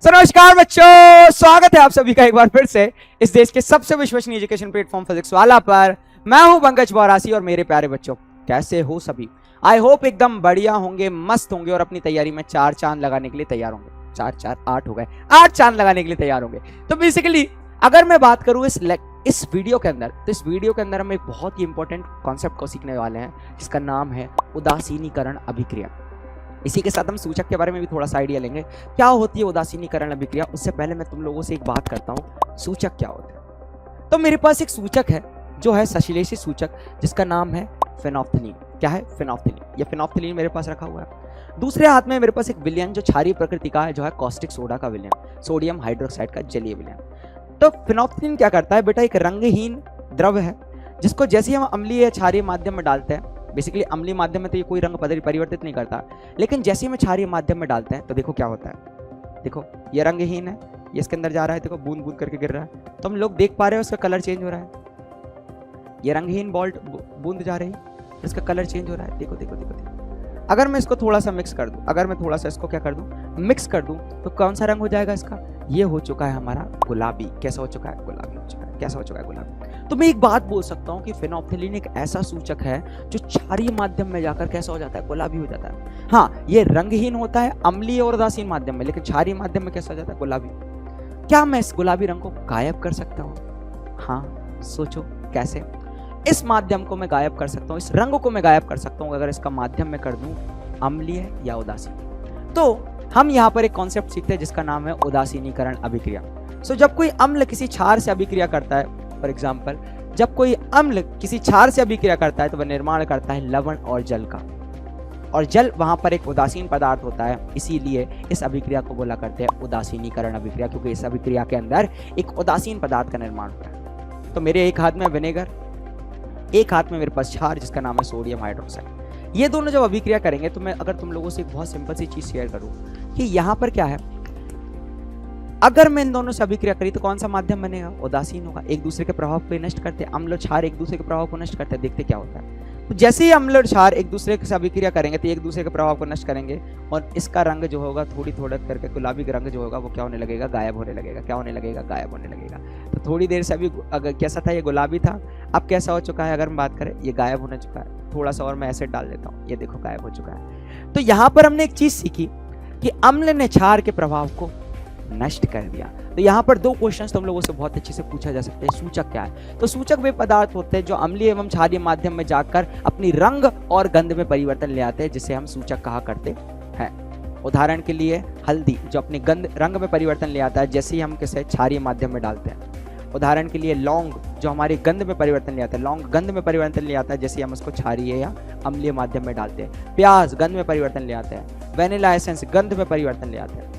सो नमस्कार बच्चों, स्वागत है आप सभी का एक बार फिर से इस देश के सबसे विश्वसनीय एजुकेशन प्लेटफॉर्म फिजिक्स वाला पर। मैं हूं पंकज बौरासी और मेरे प्यारे बच्चों, कैसे हो सभी? आई होप एकदम बढ़िया होंगे, मस्त होंगे और अपनी तैयारी में चार चांद लगाने के लिए तैयार होंगे। चार चार आठ हो गए, 8 चांद लगाने के लिए तैयार होंगे। तो बेसिकली अगर मैं बात करूं इस वीडियो के अंदर, तो इस वीडियो के अंदर हम एक बहुत ही इंपॉर्टेंट कॉन्सेप्ट को सीखने वाले हैं जिसका नाम है उदासीनीकरण अभिक्रिया। इसी के साथ हम सूचक के बारे में भी थोड़ा सा आइडिया लेंगे, क्या होती है उदासीनीकरण अभिक्रिया। उससे पहले मैं तुम लोगों से एक बात करता हूँ, सूचक क्या होते हैं। तो मेरे पास एक सूचक है जो है सश्लेषी सूचक, जिसका नाम है फेनोल्फथालीन। क्या है? फेनोल्फथालीन। ये फेनोल्फथालीन मेरे पास रखा हुआ है। दूसरे हाथ में मेरे पास एक विलयन जो क्षारीय प्रकृति का है, जो है कॉस्टिक सोडा का विलयन, सोडियम हाइड्रोक्साइड का जलीय विलयन। तो फेनोल्फथालीन क्या करता है बेटा? एक रंगहीन द्रव है जिसको जैसे ही हम अम्लीय या क्षारीय माध्यम में डालते हैं, बेसिकली अम्लीय माध्यम में तो ये कोई रंग परिवर्तित नहीं करता, लेकिन जैसे ही हम क्षारीय माध्यम में डालते हैं तो देखो क्या होता है। देखो ये रंगहीन है, ये इसके अंदर जा रहा है, देखो बूंद बूंद करके गिर रहा है, तो हम लोग देख पा रहे हैं उसका कलर चेंज हो रहा है। ये रंगहीन बूंद जा रही है, इसका कलर चेंज हो रहा है। देखो देखो देखो देखो। अगर मैं इसको थोड़ा सा मिक्स कर दूं, अगर मैं थोड़ा सा इसको क्या कर दूं, मिक्स कर दूं, तो कौन सा रंग हो जाएगा इसका? ये हो चुका है हमारा गुलाबी। कैसा हो चुका है? गुलाबी हो चुका है। कैसा हो चुका है? गुलाबी। तो मैं एक बात बोल सकता हूँ कि फेनोल्फथालीन एक ऐसा सूचक है जो क्षारीय माध्यम में जाकर कैसा हो जाता है? गुलाबी हो जाता है। हाँ, ये रंगहीन होता है अम्लीय और उदासीन माध्यम में, लेकिन क्षारीय माध्यम में कैसा हो जाता है? गुलाबी। क्या मैं इस गुलाबी रंग को गायब कर सकता हूँ? हाँ, सोचो कैसे। इस माध्यम को मैं गायब कर सकता हूँ, इस रंग को मैं गायब कर सकता हूँ अगर इसका माध्यम में कर दूं अम्लीय या उदासीन। तो हम यहाँ पर एक कॉन्सेप्ट सीखते हैं जिसका नाम है उदासीनीकरण अभिक्रिया। सो जब कोई अम्ल किसी क्षार से अभिक्रिया करता है, फॉर एग्जाम्पल जब कोई अम्ल किसी क्षार से अभिक्रिया करता है तो वह निर्माण करता है लवण और जल का, और जल वहां पर एक उदासीन पदार्थ होता है, इसीलिए इस अभिक्रिया को बोला करते हैं उदासीनीकरण अभिक्रिया, क्योंकि इस अभिक्रिया के अंदर एक उदासीन पदार्थ का निर्माण होता है। तो मेरे एक हाथ में विनेगर, एक हाथ में मेरे पास क्षार जिसका नाम है सोडियम हाइड्रोक्साइड। ये दोनों जब अभिक्रिया करेंगे तो मैं अगर तुम लोगों से एक बहुत सिंपल सी चीज शेयर करूं कि यहाँ पर क्या है, अगर मैं इन दोनों से अभिक्रिया करी तो कौन सा माध्यम बनेगा? उदासीन होगा। एक दूसरे के प्रभाव को नष्ट करते हैं, अम्ल और क्षार एक दूसरे के प्रभाव को नष्ट करते हैं। देखते क्या होता है, तो जैसे ही अम्ल और क्षार एक दूसरे से अभिक्रिया करेंगे तो एक दूसरे के प्रभाव को नष्ट करेंगे और इसका रंग जो होगा थोड़ी थोड़ा करके गुलाबी रंग जो होगा वो क्या होने लगेगा? गायब होने लगेगा। क्या होने लगेगा? गायब होने लगेगा। तो थोड़ी देर से अभी अगर कैसा था, ये गुलाबी था, अब कैसा हो चुका है? अगर हम बात करें, ये गायब होने चुका है। थोड़ा सा और मैं एसिड डाल देता हूँ, ये देखो गायब हो चुका है। तो यहाँ पर हमने एक चीज सीखी कि अम्ल ने क्षार के प्रभाव को नष्ट कर दिया। तो यहाँ पर दो क्वेश्चंस तुम लोगों से बहुत अच्छे से पूछा जा सकता है। सूचक क्या है? तो सूचक वे पदार्थ होते हैं जो अम्लीय एवं क्षारीय माध्यम में जाकर अपनी रंग और गंध में परिवर्तन ले आते हैं, जिसे हम सूचक कहा करते हैं। उदाहरण के लिए हल्दी जो अपनी रंग में परिवर्तन ले आता है जैसे ही हम किसे क्षारीय माध्यम में डालते हैं। उदाहरण के लिए लौंग जो हमारे गंध में परिवर्तन ले आता है, लौंग गंध में परिवर्तन ले आता है जैसे हम उसको क्षारीय या अम्लीय माध्यम में डालते हैं। प्याज गंध में परिवर्तन ले आते हैं। वेनिला एसेंस गंध में परिवर्तन ले आते हैं।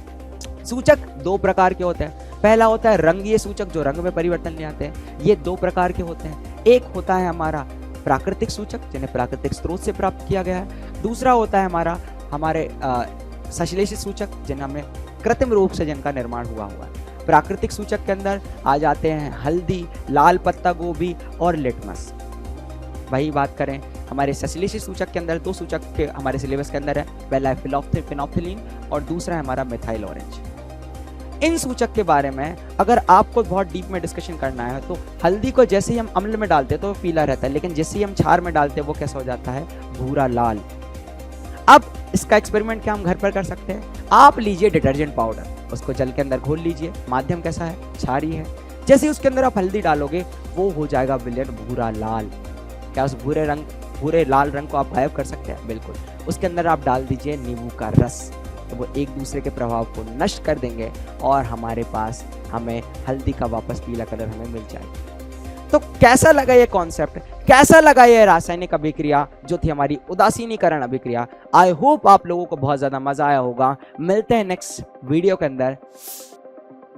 सूचक दो प्रकार के होते हैं। पहला होता है रंगीय सूचक जो रंग में परिवर्तन ले आते हैं। ये दो प्रकार के होते हैं। एक होता है हमारा प्राकृतिक सूचक जिन्हें प्राकृतिक स्रोत से प्राप्त किया गया है। दूसरा होता है हमारे सश्लेषी सूचक जिन्हें हमने कृत्रिम रूप से जिनका निर्माण हुआ है। प्राकृतिक सूचक के अंदर आ जाते हैं हल्दी, लाल पत्ता गोभी और लिटमस। वही बात करें हमारे सश्लेषी सूचक के अंदर, दो सूचक के हमारे सिलेबस के अंदर है। पहला है फेनोल्फथालीन और दूसरा है हमारा मिथाइल ऑरेंज। इन सूचक के बारे में अगर आपको बहुत डीप में डिस्कशन करना है तो हल्दी को जैसे ही हम अम्ल में डालते हैं तो वो पीला रहता है, लेकिन जैसे ही हम क्षार में डालते हैं वो कैसा हो जाता है? भूरा लाल। अब इसका एक्सपेरिमेंट क्या हम घर पर कर सकते हैं? आप लीजिए डिटर्जेंट पाउडर, उसको जल के अंदर घोल लीजिए, माध्यम कैसा है? क्षारीय है। जैसे ही उसके अंदर आप हल्दी डालोगे वो हो जाएगा विलयन भूरा लाल। क्या उस भूरे लाल रंग को आप गायब कर सकते हैं? बिल्कुल। उसके अंदर आप डाल दीजिए नींबू का रस, तो वो एक दूसरे के प्रभाव को नष्ट कर देंगे और हमारे पास हमें हल्दी का वापस पीला कलर हमें मिल जाएगा। तो कैसा लगा ये कॉन्सेप्ट? कैसा लगा ये रासायनिक अभिक्रिया जो थी हमारी उदासीनीकरण अभिक्रिया? आई होप आप लोगों को बहुत ज्यादा मजा आया होगा। मिलते हैं नेक्स्ट वीडियो के अंदर।